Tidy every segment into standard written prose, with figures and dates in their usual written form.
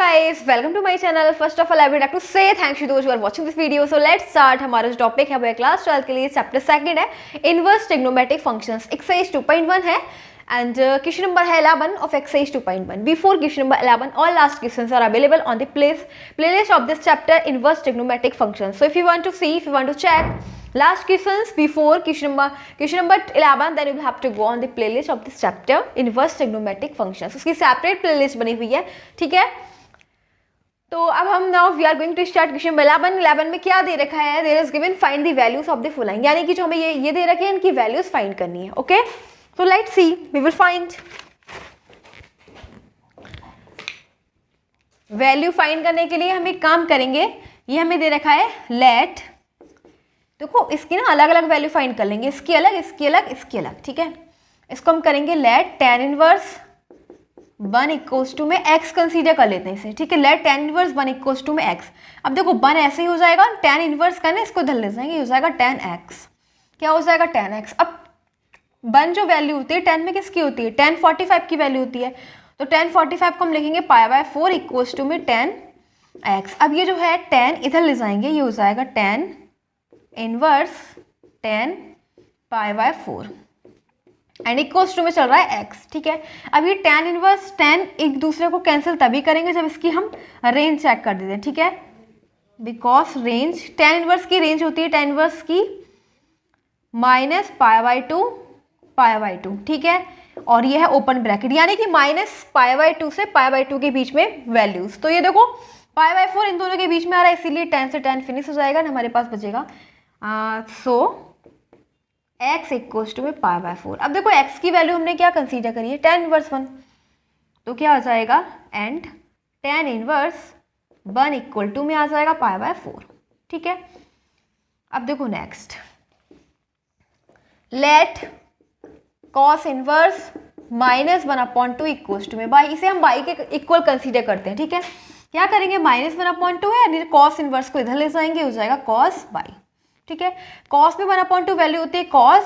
guys, welcome to my channel. First of all, I would like to say thanks to those who are watching this video. So let's start. हमारा जो topic है वो class 12 के लिए chapter 2 है, inverse trigonometric functions, exercise 2.1 है and question number है 11 of exercise 2.1. Before question number 11, all last questions are available on the playlist of this chapter, inverse trigonometric functions. So if you want to see, if you want to check last questions before question number 11, then you will have to go on the playlist of this chapter, inverse trigonometric functions. उसकी separate playlist बनी हुई है, ठीक है. तो अब हम now we are going to start question 11 में क्या दे रखा है, there is given find the values of the following, यानी कि जो हमें ये दे रखे हैं इनकी वैल्यूज फाइंड करनी है. Okay, so let's see, we will find value. Find करने के लिए हम एक काम करेंगे, ये हमें दे रखा है लेट, देखो इसकी ना अलग अलग वैल्यू फाइंड कर लेंगे, इसकी अलग, इसकी अलग, इसकी अलग, ठीक है. इसको हम करेंगे let tan inverse 1 equals to में x कंसीडर कर लेते हैं इसे, ठीक है. Let tan inverse 1 equals to में x. अब देखो 1 ऐसे ही हो जाएगा, tan इनवर्स का ना इसको धर ले जाएंगे, हो जाएगा tan x. क्या हो जाएगा tan x. अब 1 जो वैल्यू होती है tan में किसकी होती है, tan 45 की वैल्यू होती है, तो tan 45 को हम लिखेंगे π/4 इक्वल्स टू में tan x. अब ये जो है tan इधर ले जाएंगे, ये हो जाएगा tan inverse tan π/4 and equals to में चल रहा है x, ठीक है. अब ये tan इनवर्स tan एक दूसरे को कैंसिल तभी करेंगे जब इसकी हम रेंज चेक कर देते हैं, ठीक है. बिकॉज रेंज, tan इनवर्स की रेंज होती है tan इनवर्स की -π/2, ठीक है. और ये है ओपन ब्रैकेट, यानी कि -π/2 से π/2 के बीच में वैल्यूज. तो ये देखो π/4 इन दोनों के बीच में आ रहा है, इसीलिए tan से tan फिनिश हो जाएगा, हमारे पास बचेगा सो x इक्वल्स टू में π/4. अब देखो x की वैल्यू हमने क्या कंसीडर करी है, tan इनवर्स 1, तो क्या आ जाएगा and tan inverse 1 equal to में आ जाएगा π/4, ठीक है. अब देखो next, let cos inverse -1/2 equals to में बाई, इसे हम बाई के इक्वल कंसीडर करते हैं, ठीक है. क्या करेंगे, -1/2 है, यानी cos इनवर्स को इधर ले जाएंगे, हो जाएगा cos बाई, ठीक है. cos में 1/2 वैल्यू होती है cos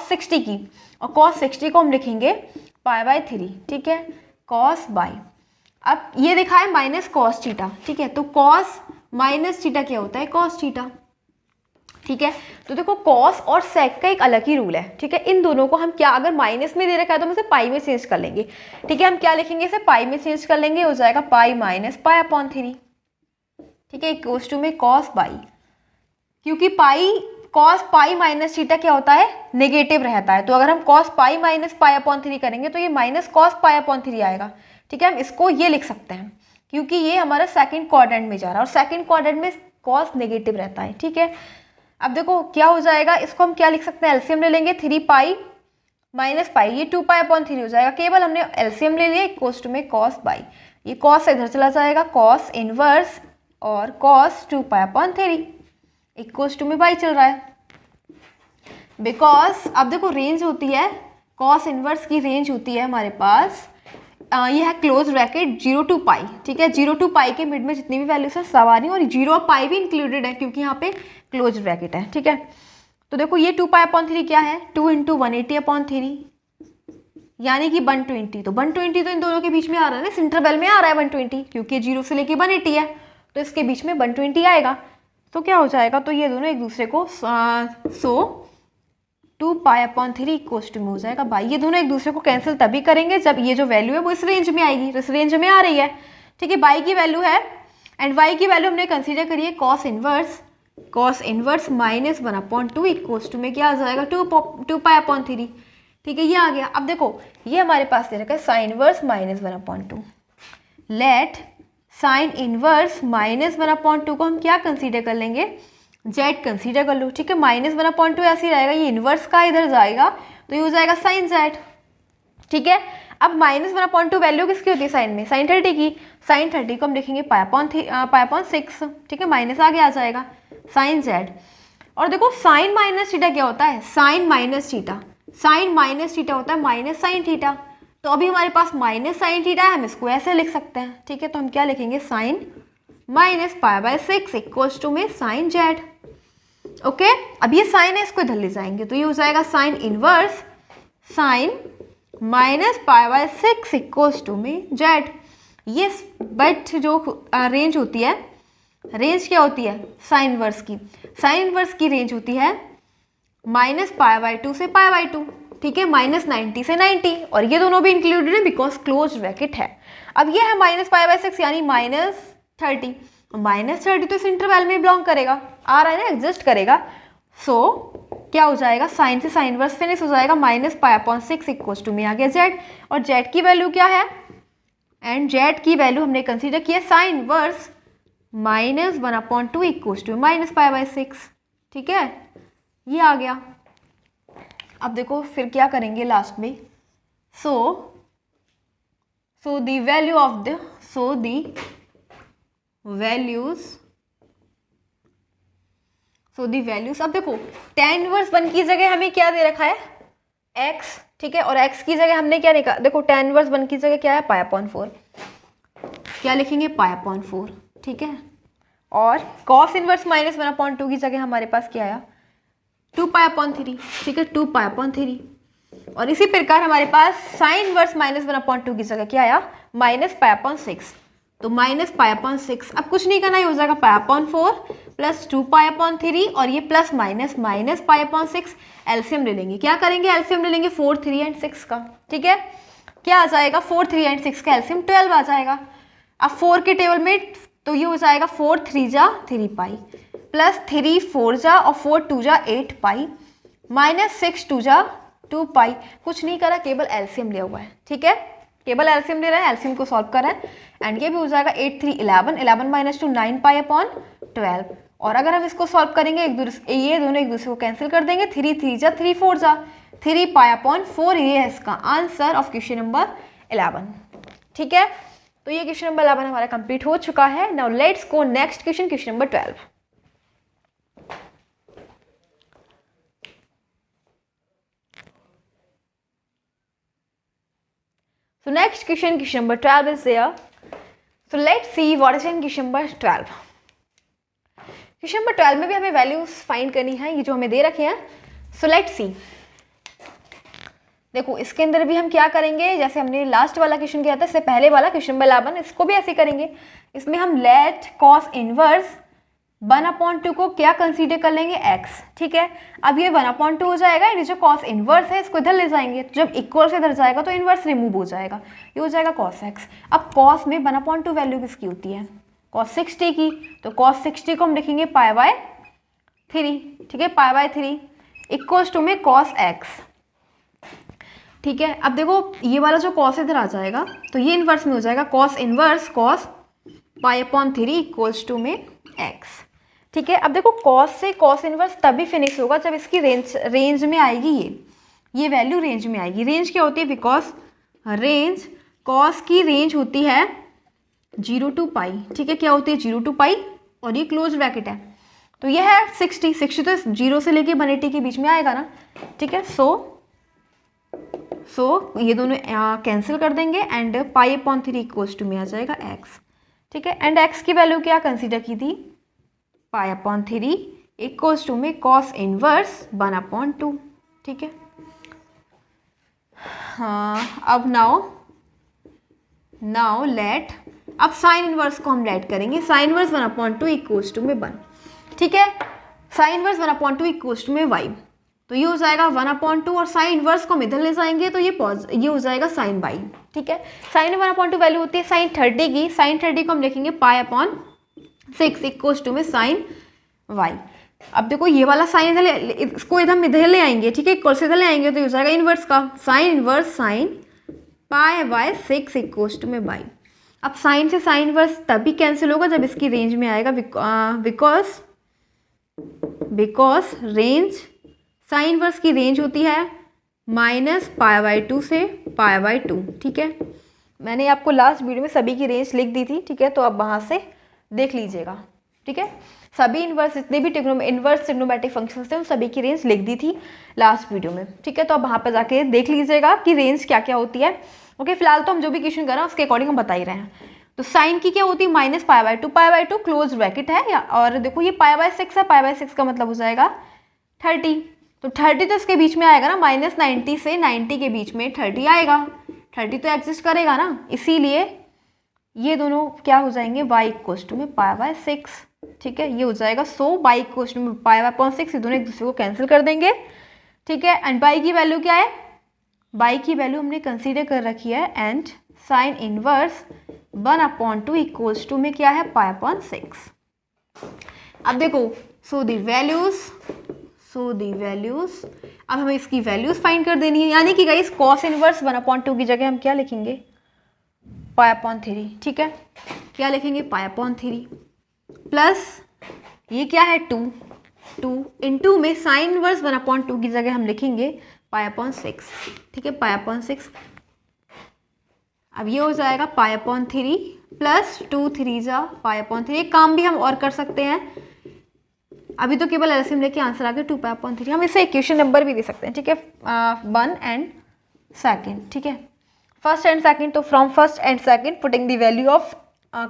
60 की, और cos 60 को हम लिखेंगे π/3, ठीक है, cos बाई. अब ये दिखा है माइनस cos थीटा, ठीक है, तो cos माइनस थीटा क्या होता है, cos थीटा, ठीक है. तो देखो cos और sec का एक अलग ही रूल है, ठीक है. इन दोनों को हम क्या, अगर माइनस में दे रखा है तो हम इसे पाई में चेंज कर लेंगे, ठीक है. हम क्या लिखेंगे, इसे पाई में चेंज कर लेंगे, हो जाएगा पाई माइनस π/3, ठीक है, इक्वल्स टू में cos बाई. क्योंकि cos पाई माइनस थीटा क्या होता है, नेगेटिव रहता है, तो अगर हम cos पाई माइनस π/3 करेंगे तो ये माइनस cos π/3 आएगा, ठीक है. हम इसको ये लिख सकते हैं क्योंकि ये हमारा सेकंड क्वाड्रेंट में जा रहा है और सेकंड क्वाड्रेंट में cos नेगेटिव रहता है, ठीक है. अब देखो क्या हो जाएगा, इसको हम क्या लिख सकते हैं, एलसीएम ले लेंगे, 3 पाई माइनस पाई, ये 2π/3 हो जाएगा, केवल हमने एलसीएम ले लिया, इक्वल्स टू में cos बाई. ये cos इधर चला जाएगा, cos इनवर्स और cos 2π/3 इक्वल्स टू में बाई चल रहा है. बिकॉज अब देखो रेंज होती है, cos इनवर्स की रेंज होती है हमारे पास, ये है क्लोज ब्रैकेट 0 to π, ठीक है. 0 to π के मिड में जितनी भी वैल्यूज है सब आ रही है, और 0 और π भी इंक्लूडेड है क्योंकि यहाँ पे क्लोज ब्रैकेट है, ठीक है. तो देखो ये 2π/3 क्या है, 2 × 180/3, यानी कि 120. तो 120 तो इन दोनों के बीच में आ रहा है ना, इस इंटरवल में आ रहा है 120, क्योंकि 0 से लेके 180 है, तो इसके बीच में 120 आएगा. तो क्या हो जाएगा, तो ये दोनों एक दूसरे को सो 2π/3 इक्वल्स टू में हो जाएगा बाई. ये दोनों एक दूसरे को कैंसिल तभी करेंगे जब ये जो वैल्यू है वो इस रेंज में आएगी, इस रेंज में आ रही है, ठीक है. बाई की वैल्यू है एंड वाई की वैल्यू हमने कंसीडर करी है cos इनवर्स -1/2 इक्वल्स टू में क्या आ जाएगा 2π/3, ठीक है. ये आ गया. अब देखो ये हमारे पास दे रखा है sin inverse -1/2. Let sin inverse -1/2 को हम क्या कंसीडर कर लेंगे, z कंसीडर कर लो, ठीक है. -1/2 ऐसे ही रहेगा, ये इनवर्स का इधर जाएगा तो ये हो जाएगा sin z, ठीक है. अब -1/2 वैल्यू किसकी होती है साइन में, sin 30 की. sin 30 को हम लिखेंगे π/6, ठीक है, माइनस आगे आ जाएगा sin z. और देखो sin माइनस थीटा क्या होता है, sin माइनस थीटा होता है माइनस sin थीटा. तो अभी हमारे पास माइनस sin थीटा है, हम इसको ऐसे लिख सकते हैं, ठीक है. तो हम क्या लिखेंगे, sin -π/6 इक्वल्स टू में sin z, ओके. अब ये साइन है, इसको इधर ले जाएंगे, तो ये हो जाएगा sin inverse sin -π/6 equals to में z. ये बट जो रेंज होती है, रेंज क्या होती है साइन इनवर्स की, साइन इनवर्स की रेंज होती है -π/2 से π/2, ठीक है, -90 से 90, और ये दोनों भी इंक्लूडेड है बिकॉज क्लोज ब्रैकेट है। अब ये है -π/6 यानी -30, -30 तो इस इंटरवल में बिलोंग करेगा, आ रहा है ना, एग्जिस्ट करेगा। सो क्या हो जाएगा, साइन से साइन इनवर्स फिनिश हो जाएगा, -π/6 इक्वल्स टू में आ गया जेड, और जेड की वैल्यू क्या है, एंड जेड की वैल्यू हमने कंसीडर किया साइन इनवर्स -1/2 इक्वल्स टू -π/6, ठीक है, ये आ गया। अब देखो फिर क्या करेंगे लास्ट में, सो the value of the values अब देखो tan इनवर्स 1 की जगह हमें क्या दे रखा है x, ठीक है, और x की जगह हमने क्या लिखा, देखो tan इनवर्स 1 की जगह क्या है π/4, क्या लिखेंगे π/4, ठीक है, और cos इनवर्स -1/2 की जगह हमारे पास क्या आया 2π/3, ठीक है, 2π/3, और इसी प्रकार हमारे पास साइन इनवर्स -1/2 की जगह क्या आया -π/6, तो -π/6, अब कुछ नहीं करना, ये हो जाएगा π/4 प्लस 2π/3, और ये प्लस माइनस -π/6, एलसीएम ले लेंगे, क्या करेंगे एलसीएम ले लेंगे 4, 3 एंड 6 का, ठीक है, क्या आ जाएगा 4, 3 एंड 6 का एलसीएम 12 आ जाएगा। अब 4 के टेबल में तो ये हो जाएगा 4 3 जा 3 पाई, प्लस 3 4 जा और 4 2 जा 8 पाई, -6 2 जा 2 पाई, कुछ नहीं करा, केवल एलसीएम लिया हुआ है, ठीक है, केवल एलसीएम ले रहा है, एलसीएम को सॉल्व कर रहा है, एंड ये भी हो जाएगा 8 3 11, 11 - 2 9π/12, और अगर हम इसको सॉल्व करेंगे ये दोनों एक दूसरे को कैंसिल कर देंगे, 3 3 जा 3 4 जा 3π/4, ये है इसका आंसर ऑफ क्वेश्चन नंबर 11, ठीक है। तो ये क्वेश्चन नंबर 11 हमारा कंप्लीट हो चुका है। Now let's go next question, question number 12। So next question number 12 is there. So let's see what is in question number 12. Question number 12 में भी हमें वैल्यूज फाइंड करनी है, ये जो हमें दे रखे हैं। सो लेट्स सी, देखो इसके अंदर भी हम क्या करेंगे, जैसे हमने लास्ट वाला क्वेश्चन किया था, इससे पहले वाला क्वेश्चन नंबर 11, इसको भी ऐसे करेंगे। इसमें हम लेट कॉस इनवर्स 1/2 को क्या कंसीडर कर लेंगे x, ठीक है। अब ये 1/2 हो जाएगा, ये जो कॉस इनवर्स है इसको इधर ले जाएंगे, तो जब इक्वल से इधर जाएगा तो इनवर्स रिमूव हो जाएगा, ये हो जाएगा cos x। अब cos में 1/2 वैल्यू किसकी होती है, cos 60 की, तो cos 60 को हम लिखेंगे π/3, ठीक है, π/3 इक्वल्स टू में cos x, ठीक है। अब देखो ये वाला जो cos इधर आ जाएगा तो ये इनवर्स में हो जाएगा cos inverse cos π/3 equals to में x, ठीक है। अब देखो cos से cos इनवर्स तभी फिनिश होगा जब इसकी रेंज में आएगी, ये वैल्यू रेंज में आएगी। रेंज क्या होती है, बिकॉज रेंज cos की रेंज होती है 0 to π, ठीक है, क्या होती है 0 to π, और ये क्लोज ब्रैकेट है, तो ये है 60 तो 0 से लेके 180 के बीच में आएगा ना, ठीक है। सो ये दोनों कैंसिल कर देंगे एंड π/3 इक्वल्स टू में आ जाएगा x, ठीक है, एंड x की वैल्यू क्या कंसीडर की थी π/3 इक्वल्स टू में cos इनवर्स 1/2, ठीक है। हाँ, अब नाउ लेट, अब साइन इनवर्स को हम लेट करेंगे, साइन इनवर्स 1/2 इक्वल्स टू में 1, ठीक है, साइन इनवर्स 1/2 इक्वल्स टू में y, तो ये हो जाएगा 1/2, और साइन इनवर्स को हम इधर ले जाएंगे तो ये हो जाएगा साइन y, ठीक है। साइन 1/2 वैल्यू होती है साइन 30 की, साइन 30 को हम लिखेंगे π/6 इक्वल्स टू में साइन y। अब देखो ये वाला साइन इधर, इसको इधर ले आएंगे, ठीक है, इक्वल से इधर ले आएंगे तो ये हो जाएगा इनवर्स का sine inverse sine π/6 equals to में y। अब साइन से साइन इनवर्स तभी कैंसिल होगा जब इसकी रेंज में आएगा, बिकॉज रेंज साइन इनवर्स की रेंज होती है -π/2 से π/2, ठीक है। मैंने आपको लास्ट वीडियो में सभी की रेंज लिख दी थी, ठीक है, तो अब वहाँ से देख लीजिएगा, ठीक है। सभी इनवर्स जितने भी इनवर्स ट्रिग्नोमेट्रिक फंक्शंस थे उन सभी की रेंज लिख दी थी लास्ट वीडियो में, ठीक है, तो अब वहाँ पर जाके देख लीजिएगा कि रेंज क्या क्या होती है। ओके, फिलहाल तो हम जो भी क्वेश्चन कर रहे हैं उसके अकॉर्डिंग हम बता ही रहे हैं। तो साइन की क्या होती है -π/2 क्लोज ब्रैकेट है, और देखो ये π/6 है, π/6 का मतलब हो जाएगा 30, तो 30 तो इसके बीच में आएगा ना, -90 से 90 के बीच में 30 आएगा, 30 तो एग्जिस्ट करेगा ना, इसीलिए ये दोनों क्या हो जाएंगे, y इक्वल्स टू में पाई बाय 6, ठीक है, ये हो जाएगा। सो y इक्वल्स टू में पाई बाय 6, ये दोनों एक दूसरे को कैंसिल कर देंगे, ठीक है। एंड y की वैल्यू क्या है, y की वैल्यू हमने कंसीडर कर रखी है, and sine inverse 1/2 equals to में क्या है, पाई अपॉन 6। अब देखो, सो दी वैल्यूज, अब हमें इसकी वैल्यूज फाइंड कर देनी है, यानी कि गाइस कॉस इनवर्स 1/2 की जगह हम क्या लिखेंगे, पाई अपॉन 3, ठीक है। क्या लिखेंगे, पाई अपॉन 3 प्लस ये क्या है 2 इंटू में साइन इनवर्स 1/2 की जगह हम लिखेंगे पाई अपॉन 6, ठीक है, पाई अपॉन 6। अब ये हो जाएगा पाई अपॉन 3 प्लस 2 3 जा पाई अपॉन 3। एक काम भी हम और कर सकते हैं, अभी तो केवल एलसीएम लेके आंसर आ गया 2 पाई अपॉन 3। हम इसे इक्वेशन नंबर भी दे सकते हैं, ठीक है, 1 एंड 2, ठीक है, फर्स्ट एंड सेकंड। तो from first and second putting the value of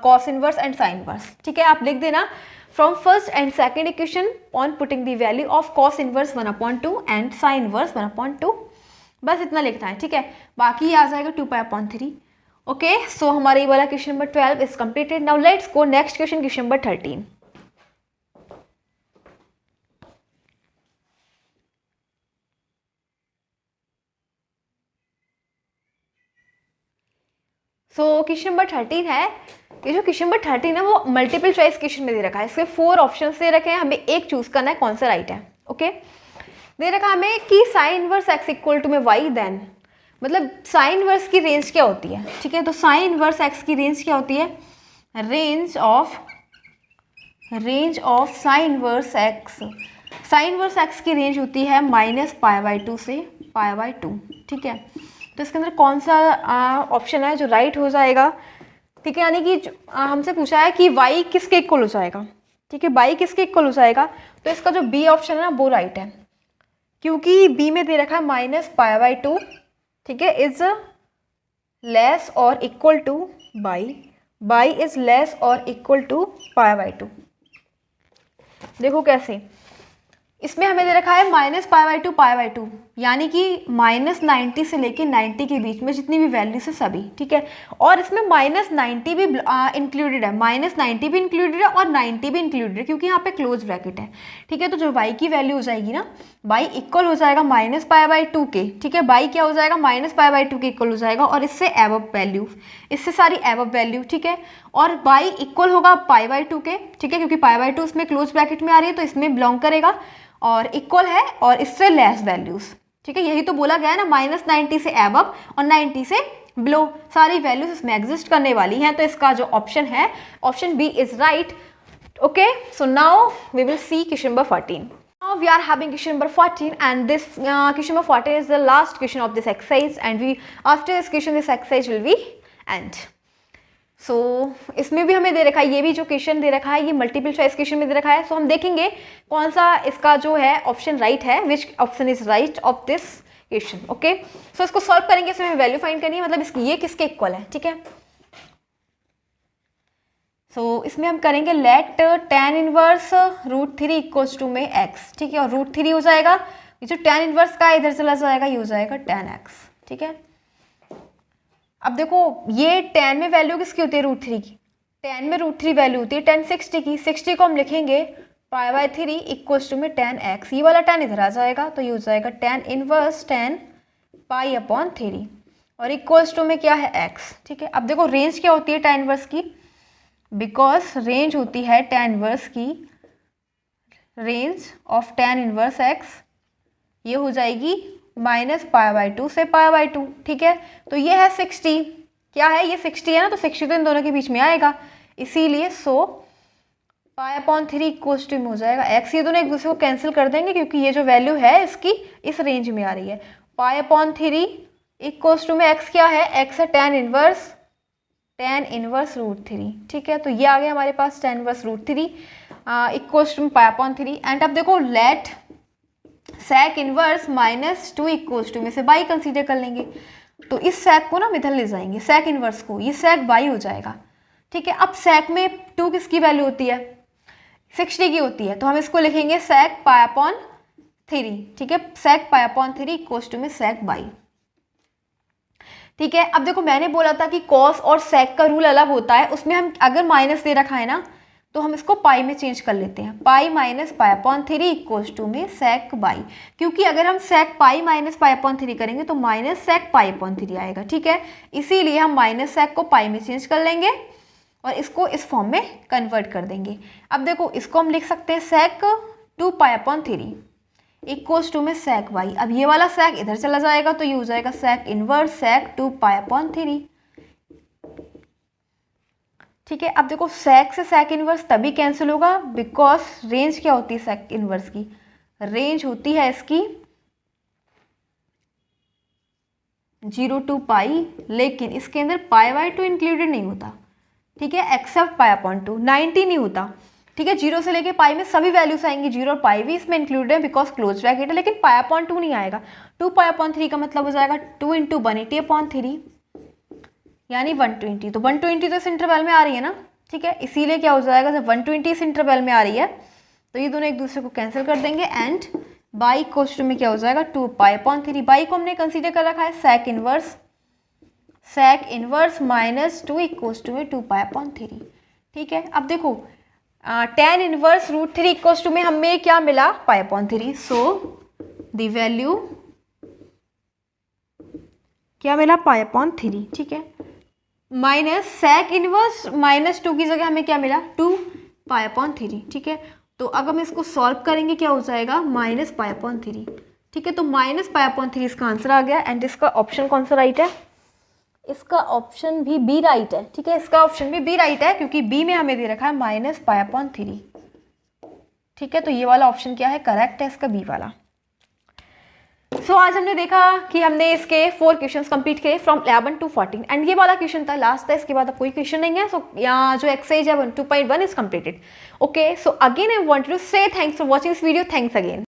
cos inverse and sine inverse, ठीक है, आप लिख देना from first and second equation on putting the value of cos inverse 1/2 and sine inverse 1/2, बस इतना लिखना है, ठीक है। बाकी आ जाएगा 2 पाई अपॉन 3। ओके, सो हमारा ये वाला question number 12 is completed. Now let's go next question, question number 13। So question number 13 है, ये जो क्वेश्चन नंबर 13 है वो मल्टीपल चॉइस क्वेश्चन में दे रखा है। इसके 4 ऑप्शन दे रखे हैं, हमें एक चूज करना है कौन सा राइट है। ओके, दे रखा हमें कि sine inverse x equal to में वाई, देन मतलब साइन इनवर्स की रेंज क्या होती है, ठीक है। तो साइन इनवर्स एक्स की रेंज क्या होती है, range of sine inverse x, sine inverse x की रेंज होती है -π/2 से π/2, ठीक है। तो इसके अंदर कौन सा ऑप्शन है जो राइट हो जाएगा, ठीक है, यानी कि हमसे पूछा है कि y किसके इक्वल हो जाएगा, ठीक है, y किसके इक्वल हो जाएगा। तो इसका जो बी ऑप्शन है ना वो राइट है, क्योंकि बी में दे रखा है -π/2, ठीक है, इज लेस और equal two by is less और इक्वल टू π/2। देखो कैसे, इसमें हमें दे रखा है -π/2 π/2, यानी कि -90 से लेके 90 के बीच में जितनी भी वैल्यूज है सभी, ठीक है। और इसमें -90 भी इंक्लूडेड है, -90 भी इंक्लूडेड है और 90 भी इंक्लूडेड है, क्योंकि यहाँ पे क्लोज ब्रैकेट है, ठीक है। तो जो y की वैल्यू हो जाएगी ना, y इक्वल हो जाएगा -π/2 के, ठीक है, y क्या हो जाएगा, -π/2 के इक्वल हो जाएगा, और इससे एबव वैल्यू, इससे सारी एबव वैल्यू, ठीक है। और y इक्वल होगा π/2 के, ठीक है, क्योंकि π/2 इसमें क्लोज ब्रैकेट में आ रही है तो इसमें बिलोंग करेगा, और इक्वल है और इससे लेस वैल्यूज, ठीक है। यही तो बोला गया है ना, -90 से एबव और 90 से बिलो, सारी वैल्यूज इसमें एग्जिस्ट करने वाली हैं। तो इसका जो ऑप्शन है, option B is right. Okay, so now we will see question number 14. Now we are having question number 14, and this question number 14 is the last question of this exercise, and we after this question this exercise will be end. सो इसमें भी हमें दे रखा है, ये भी जो question दे रखा है ये मल्टीपल चॉइस क्वेश्चन में दे रखा है। सो हम देखेंगे कौन सा इसका जो है ऑप्शन राइट है, which option is right of this question. Okay, so इसको सॉल्व करेंगे, इसमें हमें वैल्यू फाइंड करनी है, मतलब इसकी ये किसके इक्वल है, ठीक है। सो इसमें हम करेंगे let tan inverse √3 equals to में x, ठीक है, और √3 हो जाएगा, ये जो tan इनवर्स का इधर चला जाएगा, ये हो जाएगा tan x, ठीक है। अब देखो ये tan में वैल्यू किसकी होती है, √3 की, tan में √3 वैल्यू होती है tan 60 की, 60 को हम लिखेंगे π/3 इक्वल्स टू में tan x, ये वाला tan इधर आ जाएगा, तो ये हो जाएगा tan इनवर्स tan π/3 और इक्वल्स टू में क्या है x, ठीक है। अब देखो रेंज क्या होती है tan इनवर्स की, बिकॉज रेंज होती है tan इनवर्स की, range of tan inverse x ये हो जाएगी -π/2 से π/2, ठीक है। तो ये है 60, क्या है ये 60 है ना, तो 60 तो इन दोनों के बीच में आएगा, इसीलिए सो π/3 इक्वल्स टू में हो जाएगा x, ये दोनों एक दूसरे को कैंसिल कर देंगे क्योंकि ये जो वैल्यू है इसकी इस रेंज में आ रही है। π/3 इक्वल्स टू में x क्या है, x है tan इनवर्स √3, ठीक है। तो ये आ गया हमारे पास tan inverse √3 equals to π/3। And अब देखो let sec inverse -2 equals to में से बाई कंसीडर कर लेंगे, तो इस sec को ना इधर ले जाएंगे, sec इनवर्स को, ये sec बाई हो जाएगा, ठीक है। अब sec में 2 किसकी वैल्यू होती है, 60 की होती है, तो हम इसको लिखेंगे sec π/3, ठीक है, sec π/3 इक्वल्स टू में sec बाई, ठीक है, अब देखो मैंने बोला था कि कॉस और सेक का रूल अलग होता है, उसमें हम अगर माइनस दे रखा है ना तो हम इसको पाई में चेंज कर लेते हैं, pi minus pi upon 3 equals to में सेक बाई, क्योंकि अगर हम सेक पाई माइनस पाई अपॉन 3 करेंगे तो माइनस सेक पाई अपॉन 3 आएगा। ठीक है, इसीलिए हम माइनस सेक को पाई में चेंज कर लेंगे और इसको इस फॉर्म में कन्वर्ट कर देंगे। अब देखो इसको हम लिख सकते हैं सेक 2 पाई अपॉन 3 इक्वल्स टू में सेक वाई। अब ये वाला सेक इधर चला जाएगा तो ये हो जाएगा सेक इनवर्स सेक 2 पाई अपॉन 3। ठीक है, अब देखो सेक से सेक इनवर्स तभी कैंसिल होगा बिकॉज रेंज क्या होती है सेक इनवर्स की, रेंज होती है इसकी 0 to पाई, लेकिन इसके अंदर पाई बाई 2 इंक्लूडेड नहीं होता। ठीक है, एक्सेप्ट पाई अपॉन 2, 90 नहीं होता। ठीक है, 0 से लेके पाई में सभी वैल्यूज आएंगी, 0 और पाई भी इसमें इंक्लूडेड है बिकॉज क्लोज ब्रैकेट है, लेकिन पाई अपॉन 2 नहीं आएगा। 2 पाई अपॉन 3 का मतलब हो जाएगा 2 इंटू 180 अपॉन 3 यानी 120। तो 120 तो इस इंटरवल में आ रही है ना। ठीक है, इसीलिए क्या हो जाएगा, जब 120 इस इंटरवल में आ रही है तो ये दोनों एक दूसरे को कैंसिल कर देंगे एंड बाई इक्वल्स टू में क्या हो जाएगा 2 पाई अपॉन 3। बाई को हमने कंसीडर कर रखा है sec inverse minus 2 equals to में 2 पाई अपॉन 3। ठीक है, अब देखो tan inverse root 3 equals to में हमें क्या मिला, pi upon 3। So the value क्या मिला, पाई अपॉन 3। ठीक है, माइनस सेक इनवर्स माइनस 2 की जगह हमें क्या मिला, 2 पाई अपॉन 3। ठीक है, तो अगर हम इसको सॉल्व करेंगे क्या हो जाएगा, माइनस पाई अपॉन 3। ठीक है, तो माइनस पाई अपॉन 3 इसका आंसर आ गया एंड इसका ऑप्शन कौन सा राइट है, इसका ऑप्शन भी बी राइट है। ठीक है, इसका ऑप्शन भी बी राइट है क्योंकि बी में हमें दे रखा है माइनस पाई अपॉन 3। ठीक है, तो ये वाला ऑप्शन क्या है, करेक्ट है इसका बी वाला। सो आज हमने देखा कि हमने इसके 4 क्वेश्चंस कंप्लीट किए फ्रॉम 11 to 14 एंड ये वाला क्वेश्चन था लास्ट था, इसके बाद अब कोई क्वेश्चन नहीं है। सो यहाँ जो एक्सरसाइज है 2.1 is completed. Okay, so again I want to say thanks for watching this video, thanks again.